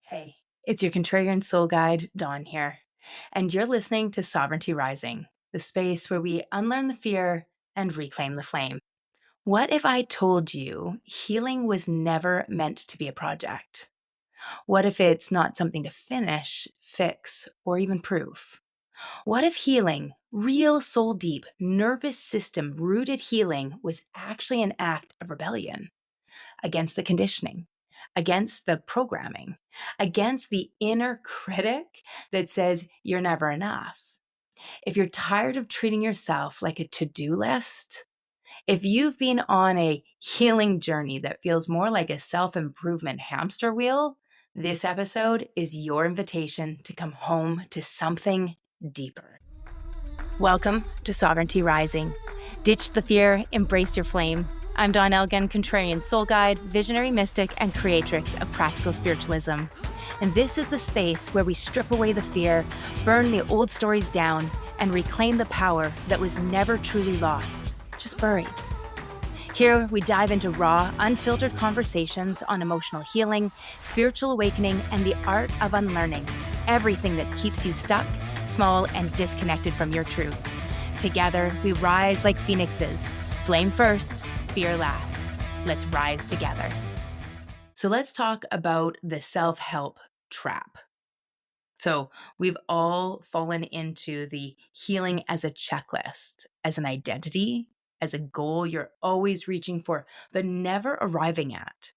Hey, it's your contrarian soul guide, Dawn here, and you're listening to Sovereignty Rising, the space where we unlearn the fear and reclaim the flame. What if I told you healing was never meant to be a project? What if it's not something to finish, fix, or even prove? What if healing, real soul deep, nervous system rooted healing, was actually an act of rebellion against the conditioning, against the programming, against the inner critic that says you're never enough? If you're tired of treating yourself like a to-do list, if you've been on a healing journey that feels more like a self-improvement hamster wheel, this episode is your invitation to come home to something deeper. Welcome to Sovereignty Rising. Ditch the fear, embrace your flame. I'm Dawn Elgin, contrarian soul guide, visionary mystic, and creatrix of practical spiritualism. And this is the space where we strip away the fear, burn the old stories down, and reclaim the power that was never truly lost, just buried. Here, we dive into raw, unfiltered conversations on emotional healing, spiritual awakening, and the art of unlearning everything that keeps you stuck, small, and disconnected from your truth. Together, we rise like phoenixes. Flame first, fear last. Let's rise together. So let's talk about the self-help trap. So we've all fallen into the healing as a checklist, as an identity, as a goal you're always reaching for, but never arriving at.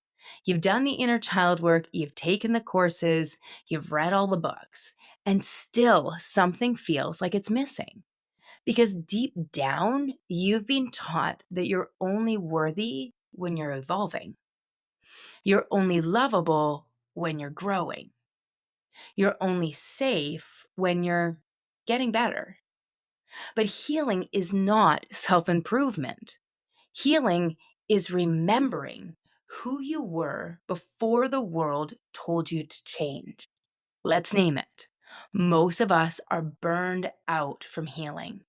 You've done the inner child work, you've taken the courses, you've read all the books, and still something feels like it's missing. Because deep down, you've been taught that you're only worthy when you're evolving. You're only lovable when you're growing. You're only safe when you're getting better. But healing is not self-improvement. Healing is remembering who you were before the world told you to change. Let's name it. Most of us are burned out from healing.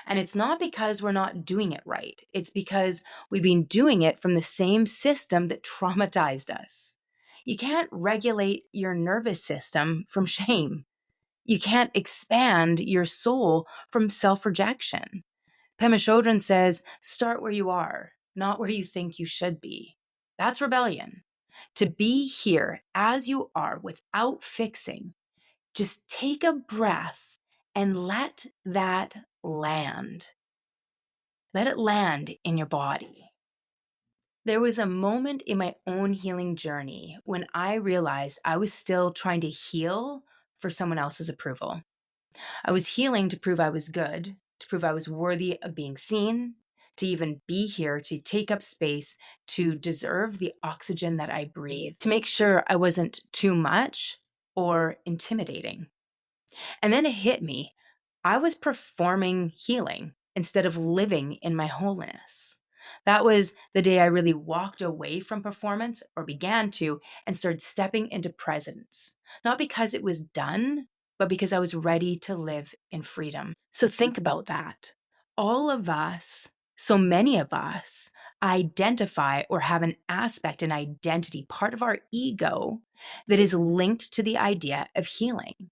And it's not because we're not doing it right. It's because we've been doing it from the same system that traumatized us. You can't regulate your nervous system from shame. You can't expand your soul from self-rejection. Pema Chodron says, start where you are, not where you think you should be. That's rebellion. To be here as you are without fixing, just take a breath and let that land. Let it land in your body. There was a moment in my own healing journey when I realized I was still trying to heal for someone else's approval. I was healing to prove I was good, to prove I was worthy of being seen, to even be here, to take up space, to deserve the oxygen that I breathe, to make sure I wasn't too much or intimidating. And then it hit me. I was performing healing instead of living in my wholeness. That was the day I really walked away from performance, or began to, and started stepping into presence. Not because it was done, but because I was ready to live in freedom. So think about that. All of us, so many of us, identify or have an aspect, an identity, part of our ego that is linked to the idea of healing.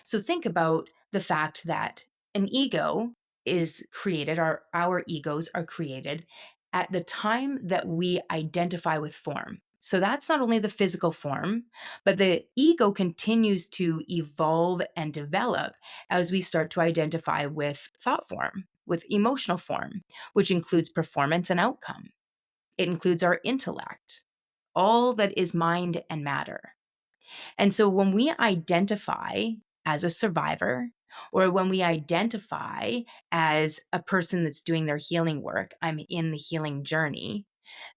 So think about the fact that an ego is created, our egos are created at the time that we identify with form. So that's not only the physical form, but the ego continues to evolve and develop as we start to identify with thought form, with emotional form, which includes performance and outcome. It includes our intellect, all that is mind and matter. And so when we identify as a survivor, or when we identify as a person that's doing their healing work, I'm in the healing journey,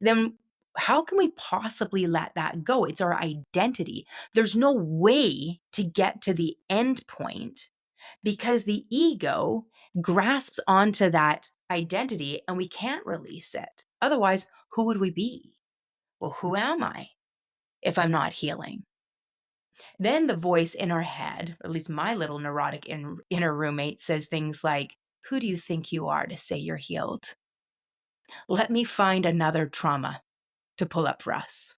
then how can we possibly let that go? It's our identity. There's no way to get to the end point because the ego grasps onto that identity and we can't release it. Otherwise, who would we be? Well, who am I if I'm not healing? Then the voice in our head, or at least my little neurotic inner roommate, says things like, who do you think you are to say you're healed? Let me find another trauma to pull up for us.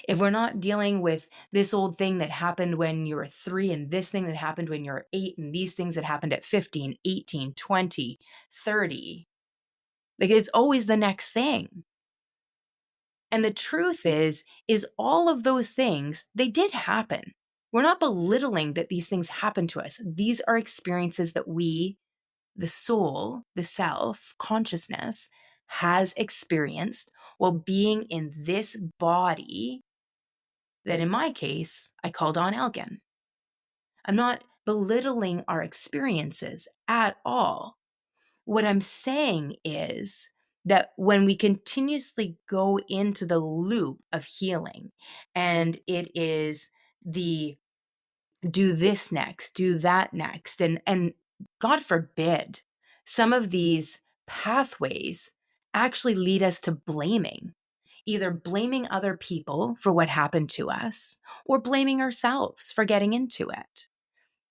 if we're not dealing with this old thing that happened when you were 3 and this thing that happened when you were 8 and these things that happened at 15, 18, 20, 30, like it's always the next thing. And the truth is all of those things, they did happen. We're not belittling that these things happen to us. These are experiences that we, the soul, the self, consciousness, has experienced while being in this body that, in my case, I called on Elgin. I'm not belittling our experiences at all. What I'm saying is that when we continuously go into the loop of healing, and it is the do this next, do that next, and God forbid, some of these pathways actually lead us to blaming, either blaming other people for what happened to us or blaming ourselves for getting into it.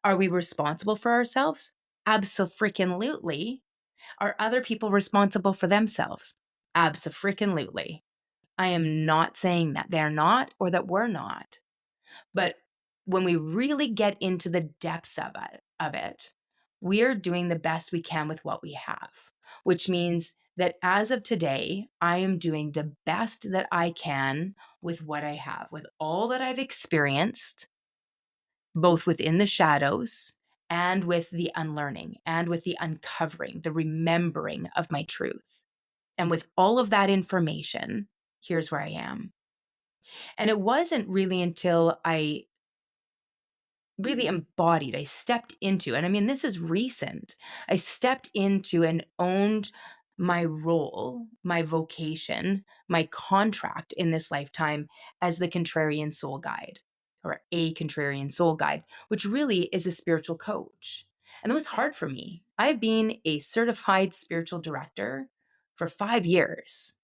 Are we responsible for ourselves? Abso-freaking-lutely. Are other people responsible for themselves? Abso-freaking-lutely. I am not saying that they're not or that we're not. But when we really get into the depths of it, we are doing the best we can with what we have, which means that as of today, I am doing the best that I can with what I have, with all that I've experienced, both within the shadows and with the unlearning and with the uncovering, the remembering of my truth. And with all of that information, here's where I am. And it wasn't really until I really embodied, I stepped into, and I mean, this is recent. I stepped into and owned my role, my vocation, my contract in this lifetime as the contrarian soul guide, or a contrarian soul guide, which really is a spiritual coach. And it was hard for me. I've been a certified spiritual director for 5 years,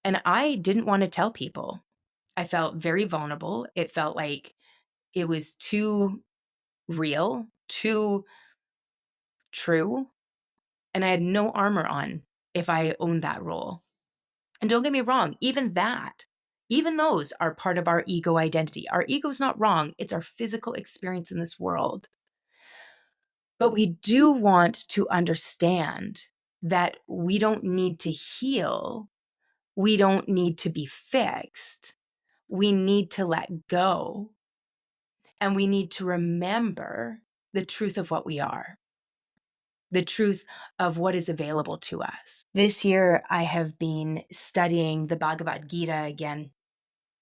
and I didn't want to tell people. I felt very vulnerable. It felt like it was too real, too true. And I had no armor on if I owned that role. And don't get me wrong, even those are part of our ego identity. Our ego's not wrong. It's our physical experience in this world. But we do want to understand that we don't need to heal. We don't need to be fixed. We need to let go. And we need to remember the truth of what we are, the truth of what is available to us. This year, I have been studying the Bhagavad Gita again,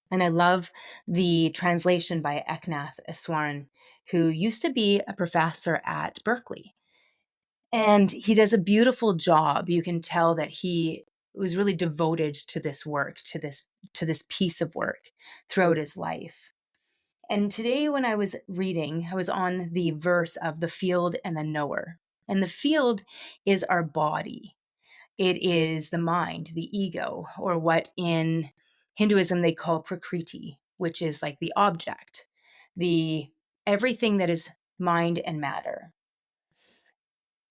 and I love the translation by Eknath Easwaran, who used to be a professor at Berkeley. And he does a beautiful job. You can tell that he was really devoted to this work, to this piece of work throughout his life. And today when I was reading, I was on the verse of the field and the knower. And the field is our body. It is the mind, the ego, or what in Hinduism they call prakriti, which is like the object, the everything that is mind and matter.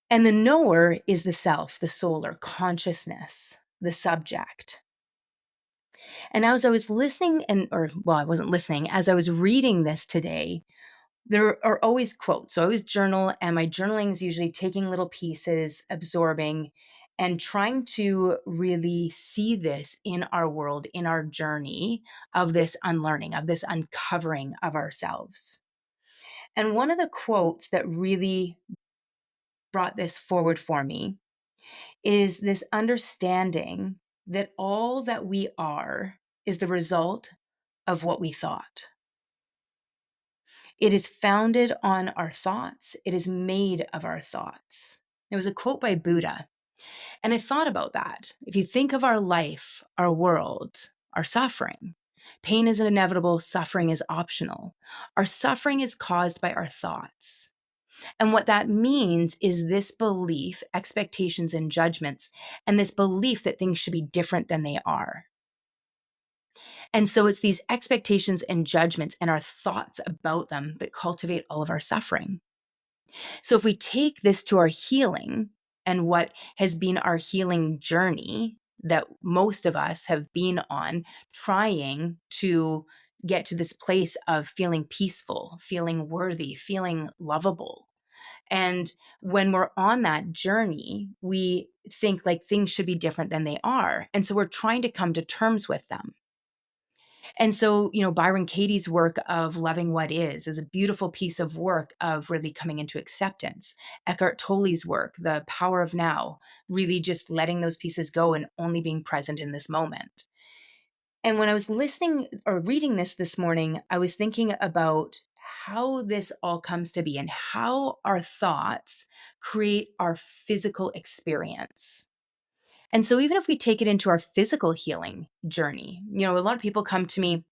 And the knower is the self, the soul, or consciousness, the subject. And as I was listening I wasn't listening, as I was reading this today, there are always quotes. So I always journal, and my journaling is usually taking little pieces, absorbing, and trying to really see this in our world, in our journey of this unlearning, of this uncovering of ourselves. And one of the quotes that really brought this forward for me is this understanding that all that we are is the result of what we thought. It is founded on our thoughts. It is made of our thoughts. There was a quote by Buddha, and I thought about that. If you think of our life, our world, our suffering, pain is inevitable, suffering is optional. Our suffering is caused by our thoughts. And what that means is this belief, expectations, and judgments, and this belief that things should be different than they are. And so it's these expectations and judgments and our thoughts about them that cultivate all of our suffering. So if we take this to our healing and what has been our healing journey, that most of us have been on, trying to get to this place of feeling peaceful, feeling worthy, feeling lovable. And when we're on that journey, we think like things should be different than they are. And so we're trying to come to terms with them. And so, Byron Katie's work of Loving What is a beautiful piece of work of really coming into acceptance. Eckhart Tolle's work, The Power of Now, really just letting those pieces go and only being present in this moment. And when I was listening or reading this morning, I was thinking about how this all comes to be and how our thoughts create our physical experience. And so even if we take it into our physical healing journey, a lot of people come to me,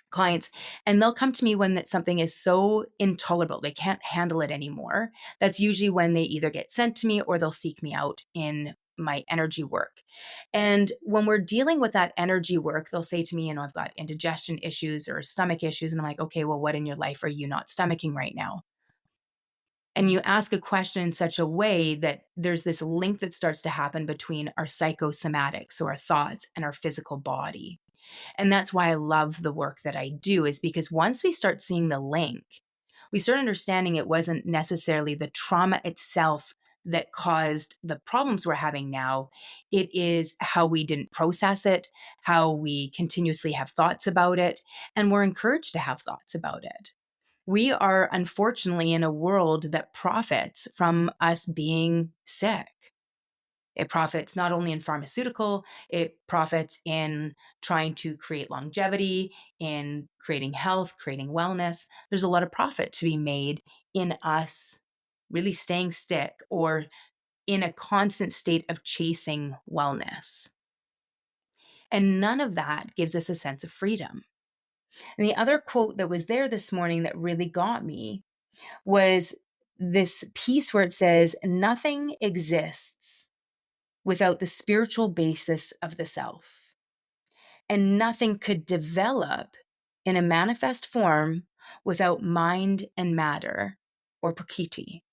clients, and they'll come to me when that something is so intolerable, they can't handle it anymore. That's usually when they either get sent to me or they'll seek me out in my energy work. And when we're dealing with that energy work, they'll say to me, I've got indigestion issues or stomach issues. And I'm like, okay, well, what in your life are you not stomaching right now? And you ask a question in such a way that there's this link that starts to happen between our psychosomatic, so our thoughts, and our physical body. And that's why I love the work that I do, is because once we start seeing the link, we start understanding it wasn't necessarily the trauma itself that caused the problems we're having now. It is how we didn't process it, how we continuously have thoughts about it, and we're encouraged to have thoughts about it. We are unfortunately in a world that profits from us being sick. It profits not only in pharmaceutical, it profits in trying to create longevity, in creating health, creating wellness. There's a lot of profit to be made in us really staying sick or in a constant state of chasing wellness. And none of that gives us a sense of freedom. And the other quote that was there this morning that really got me was this piece where it says, "Nothing exists without the spiritual basis of the self, and nothing could develop in a manifest form without mind and matter, or prakriti."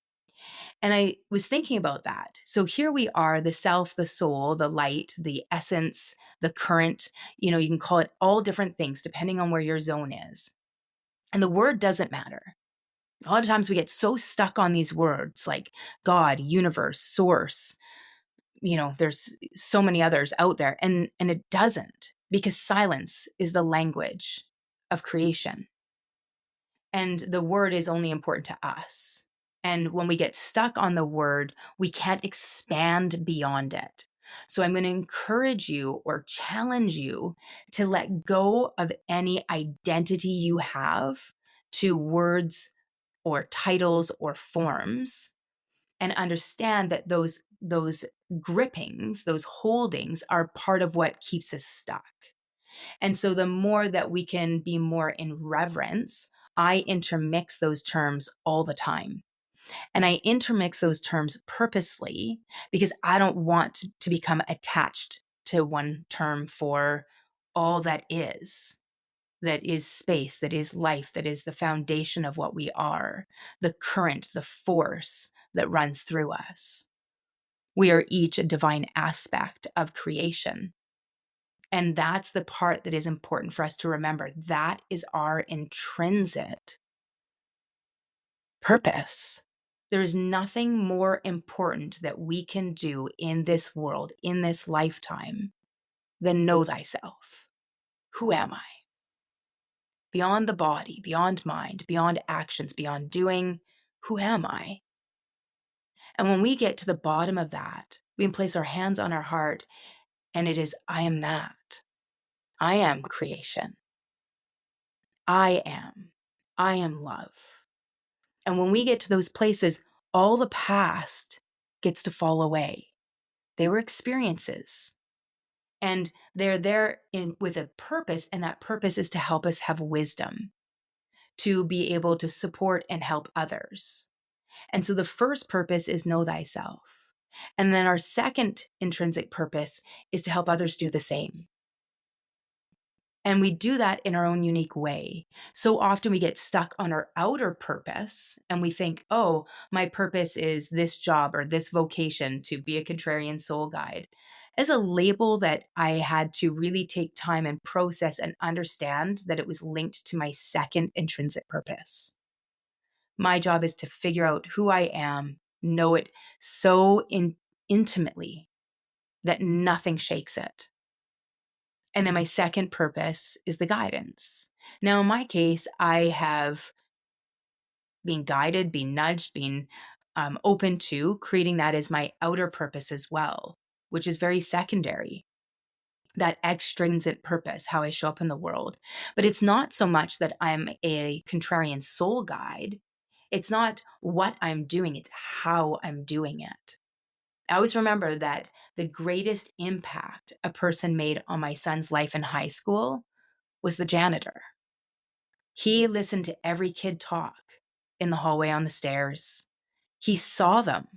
And I was thinking about that. So here we are, the self, the soul, the light, the essence, the current, you can call it all different things depending on where your zone is. And the word doesn't matter. A lot of times we get so stuck on these words like God, universe, source. There's so many others out there, and it doesn't, because silence is the language of creation. And the word is only important to us. And when we get stuck on the word, we can't expand beyond it. So I'm going to encourage you or challenge you to let go of any identity you have to words or titles or forms, and understand that those grippings, those holdings, are part of what keeps us stuck. And so the more that we can be more in reverence, I intermix those terms all the time. And I intermix those terms purposely because I don't want to become attached to one term for all that is space, that is life, that is the foundation of what we are, the current, the force that runs through us. We are each a divine aspect of creation. And that's the part that is important for us to remember. That is our intrinsic purpose. There is nothing more important that we can do in this world, in this lifetime, than know thyself. Who am I? Beyond the body, beyond mind, beyond actions, beyond doing, who am I? And when we get to the bottom of that, we can place our hands on our heart, and it is, I am that. I am creation. I am love. And when we get to those places, all the past gets to fall away. They were experiences. And they're there with a purpose, and that purpose is to help us have wisdom, to be able to support and help others. And so the first purpose is know thyself. And then our second intrinsic purpose is to help others do the same. And we do that in our own unique way. So often we get stuck on our outer purpose and we think, oh, my purpose is this job or this vocation, to be a contrarian soul guide. as a label that I had to really take time and process and understand that it was linked to my second intrinsic purpose. My job is to figure out who I am, know it so intimately that nothing shakes it. And then my second purpose is the guidance. Now, in my case, I have been guided, been nudged, been open to creating that as my outer purpose as well, which is very secondary. That extrinsic purpose, how I show up in the world. But it's not so much that I'm a contrarian soul guide. It's not what I'm doing, it's how I'm doing it. I always remember that the greatest impact a person made on my son's life in high school was the janitor. He listened to every kid talk in the hallway, on the stairs. He saw them.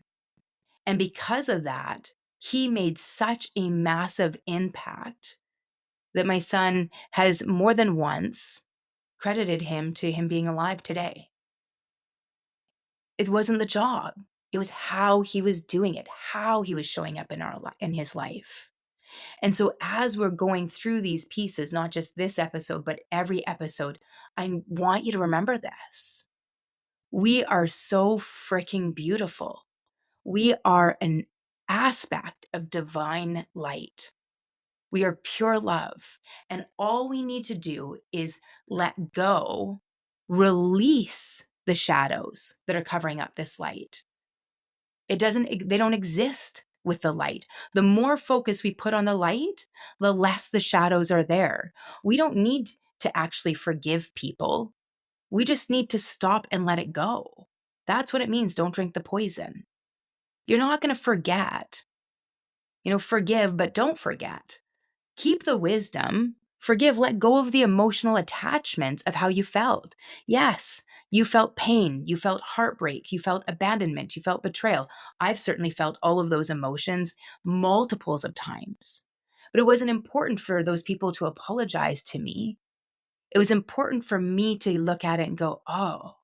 And because of that, he made such a massive impact that my son has more than once credited him to him being alive today. It wasn't the job. It was how he was doing it, how he was showing up in his life. And so as we're going through these pieces, not just this episode, but every episode, I want you to remember this. We are so freaking beautiful. We are an aspect of divine light. We are pure love. And all we need to do is let go, release the shadows that are covering up this light. They don't exist with the light. The more focus we put on the light, the less the shadows are there. We don't need to actually forgive people. We just need to stop and let it go. That's what it means. Don't drink the poison. You're not going to forget. Forgive, but don't forget. Keep the wisdom. Forgive, let go of the emotional attachments of how you felt. Yes, you felt pain, you felt heartbreak, you felt abandonment, you felt betrayal. I've certainly felt all of those emotions multiples of times. But it wasn't important for those people to apologize to me. It was important for me to look at it and go, oh,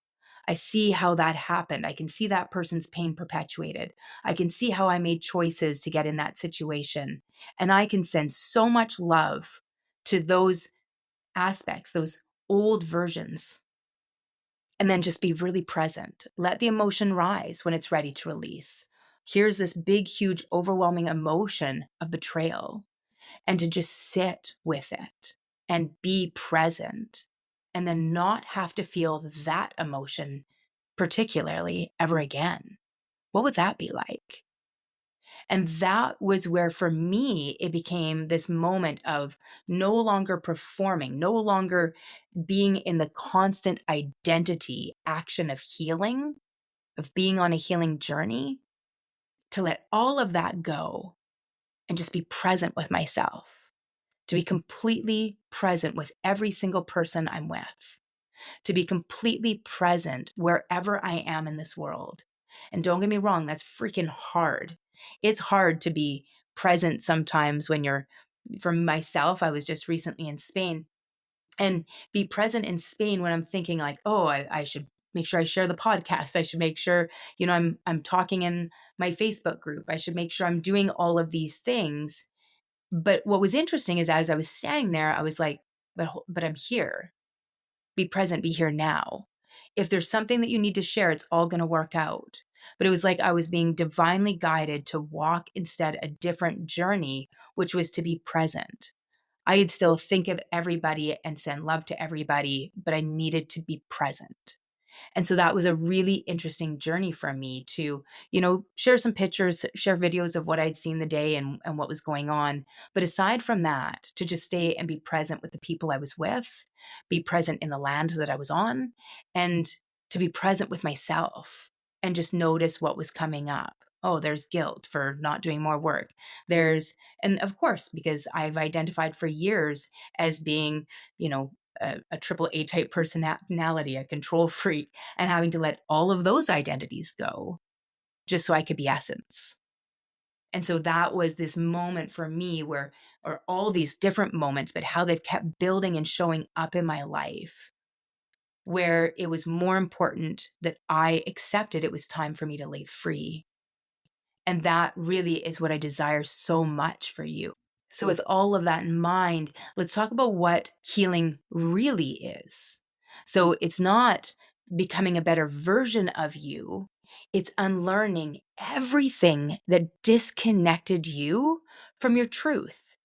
I see how that happened. I can see that person's pain perpetuated. I can see how I made choices to get in that situation. And I can send so much love to those aspects, those old versions, and then just be really present. Let the emotion rise when it's ready to release. Here's this big, huge, overwhelming emotion of betrayal, and to just sit with it and be present, and then not have to feel that emotion particularly ever again. What would that be like? And that was where, for me, it became this moment of no longer performing, no longer being in the constant identity action of healing, of being on a healing journey, to let all of that go and just be present with myself, to be completely present with every single person I'm with, to be completely present wherever I am in this world. And don't get me wrong, that's freaking hard. It's hard to be present sometimes when for myself, I was just recently in Spain, and be present in Spain when I'm thinking like, oh, I should make sure I share the podcast. I should make sure, I'm talking in my Facebook group. I should make sure I'm doing all of these things. But what was interesting is as I was standing there, I was like, but I'm here. Be present, be here now. If there's something that you need to share, it's all going to work out. But it was like I was being divinely guided to walk instead a different journey, which was to be present. I'd still think of everybody and send love to everybody, but I needed to be present. And so that was a really interesting journey for me to, share some pictures, share videos of what I'd seen the day and what was going on. But aside from that, to just stay and be present with the people I was with, be present in the land that I was on, and to be present with myself and just notice what was coming up. Oh, there's guilt for not doing more work. And of course, because I've identified for years as being, a triple A type personality, a control freak, and having to let all of those identities go just so I could be essence. And so that was this moment for me or all these different moments, but how they've kept building and showing up in my life, where it was more important that I accepted it was time for me to lay free And that really is what I desire so much for you. So, with all of that in mind, let's talk about what healing really is. So, it's not becoming a better version of you, it's unlearning everything that disconnected you from your truth.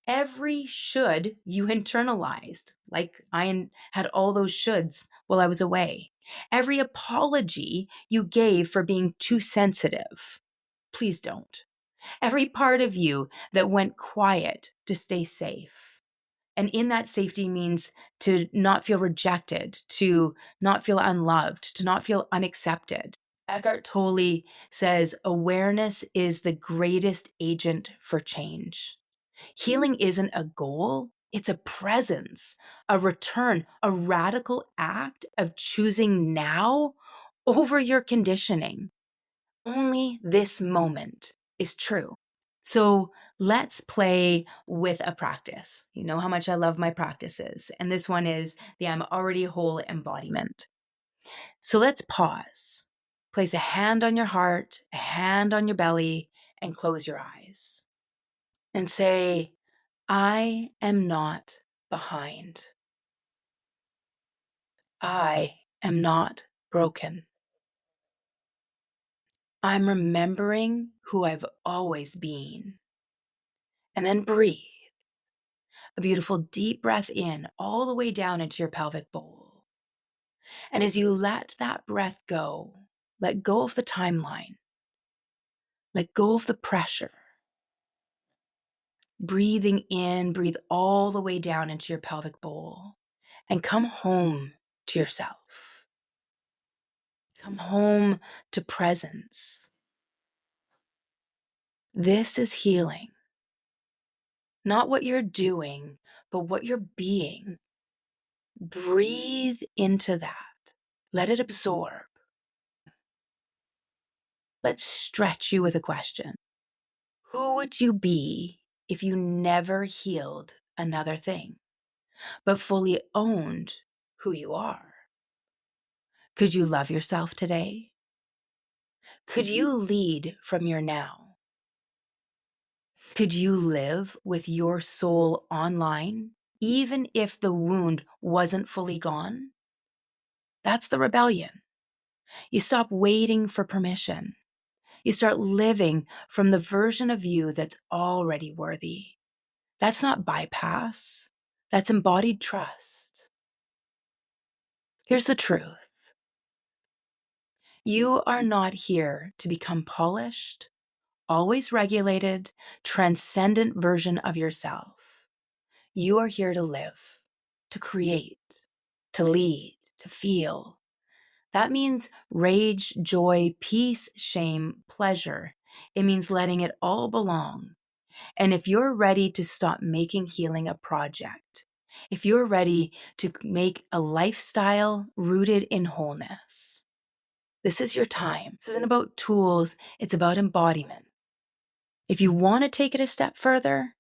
Every should you internalized, like I had all those shoulds while I was away. Every apology you gave for being too sensitive. Please don't. Every part of you that went quiet to stay safe. And in that safety means to not feel rejected, to not feel unloved, to not feel unaccepted. Eckhart Tolle says awareness is the greatest agent for change. Healing isn't a goal, it's a presence, a return, a radical act of choosing now over your conditioning. Only this moment is true. So let's play with a practice. You know how much I love my practices. And this one is the I'm already whole embodiment. So let's pause. Place a hand on your heart, a hand on your belly, and close your eyes. And say, I am not behind. I am not broken. I'm remembering who I've always been. And then breathe. A beautiful deep breath in all the way down into your pelvic bowl. And as you let that breath go, let go of the timeline. Let go of the pressure. Breathing in, breathe all the way down into your pelvic bowl and come home to yourself. Come home to presence. This is healing. Not what you're doing, but what you're being. Breathe into that. Let it absorb. Let's stretch you with a question. Who would you be if you never healed another thing, but fully owned who you are? Could you love yourself today? Could you lead from your now? Could you live with your soul online, even if the wound wasn't fully gone? That's the rebellion. You stop waiting for permission. You start living from the version of you that's already worthy. That's not bypass. That's embodied trust. Here's the truth. You are not here to become polished, always regulated, transcendent version of yourself. You are here to live, to create, to lead, to feel. That means rage, joy, peace, shame, pleasure. It means letting it all belong. And if you're ready to stop making healing a project, if you're ready to make a lifestyle rooted in wholeness, this is your time. This isn't about tools, it's about embodiment. If you want to take it a step further,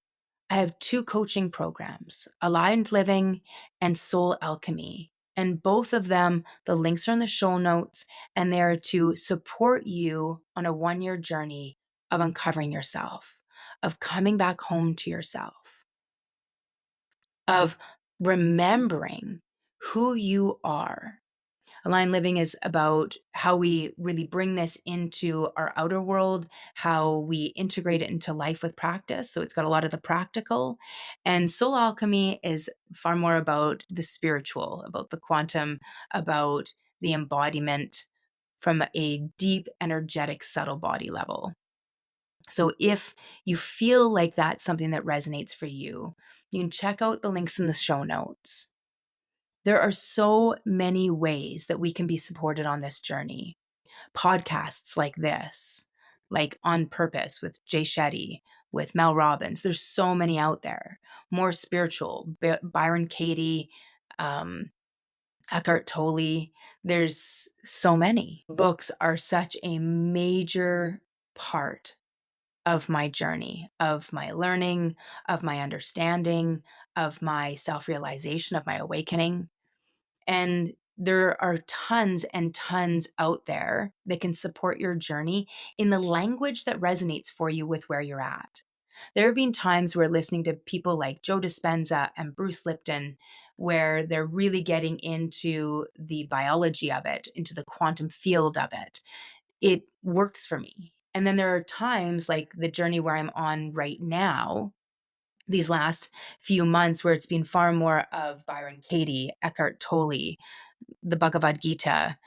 I have 2 coaching programs, Aligned Living and Soul Alchemy. And both of them, the links are in the show notes, and they're to support you on a 1-year journey of uncovering yourself, of coming back home to yourself, of remembering who you are. Aligned Living is about how we really bring this into our outer world, how we integrate it into life with practice. So it's got a lot of the practical. And Soul Alchemy is far more about the spiritual, about the quantum, about the embodiment from a deep, energetic, subtle body level. So if you feel like that's something that resonates for you, you can check out the links in the show notes. There are so many ways that we can be supported on this journey. Podcasts like this, like On Purpose with Jay Shetty, with Mel Robbins. There's so many out there. More spiritual, Byron Katie, Eckhart Tolle. There's so many. Books are such a major part of my journey, of my learning, of my understanding, of my self-realization, of my awakening. And There are tons and tons out there that can support your journey in the language that resonates for you with where you're at. There have been times where listening to people like Joe Dispenza and Bruce Lipton, where they're really getting into the biology of it, into the quantum field of it, it works for me. And then there are times like the journey where I'm on right now, these last few months, where it's been far more of Byron Katie, Eckhart Tolle, the Bhagavad Gita,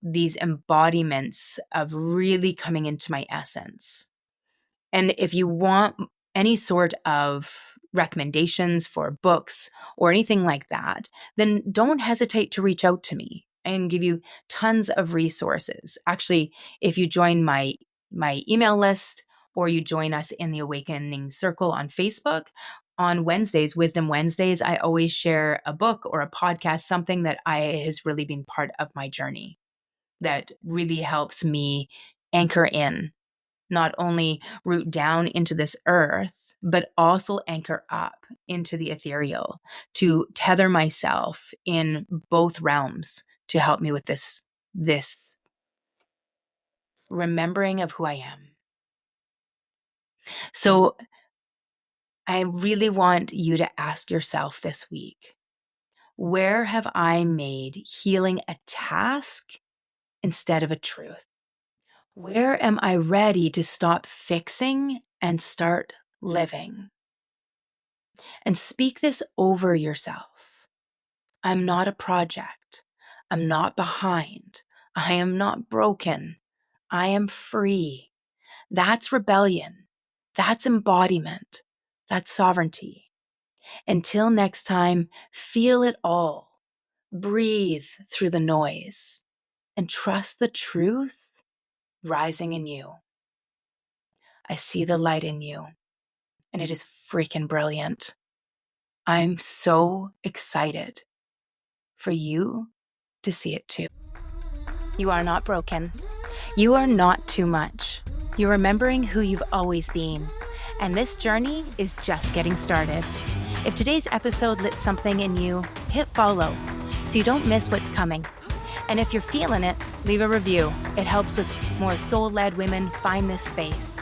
these embodiments of really coming into my essence. And if you want any sort of recommendations for books or anything like that, then don't hesitate to reach out to me and give you tons of resources. Actually, if you join my email list or you join us in the Awakening Circle on Facebook, on Wednesdays, Wisdom Wednesdays, I always share a book or a podcast, something that has really been part of my journey that really helps me anchor in, not only root down into this earth, but also anchor up into the ethereal, to tether myself in both realms to help me with this remembering of who I am. So I really want you to ask yourself this week, where have I made healing a task instead of a truth? Where am I ready to stop fixing and start living? And speak this over yourself. I'm not a project. I'm not behind. I am not broken. I am free. That's rebellion. That's embodiment. That's sovereignty. Until next time, feel it all. Breathe through the noise and trust the truth rising in you. I see the light in you, and it is freaking brilliant. I'm so excited for you to see it too. You are not broken. You are not too much. You're remembering who you've always been, and this journey is just getting started. If today's episode lit something in you, hit follow so you don't miss what's coming. And if you're feeling it, leave a review. It helps with more soul-led women find this space.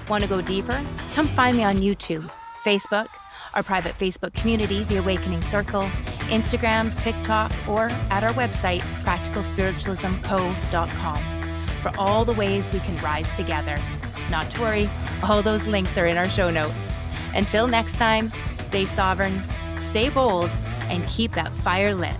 Want to go deeper? Come find me on YouTube, Facebook, our private Facebook community, The Awakening Circle, Instagram, TikTok, or at our website, practicalspiritualismco.com, for all the ways we can rise together. Not to worry, all those links are in our show notes. Until next time, stay sovereign, stay bold, and keep that fire lit.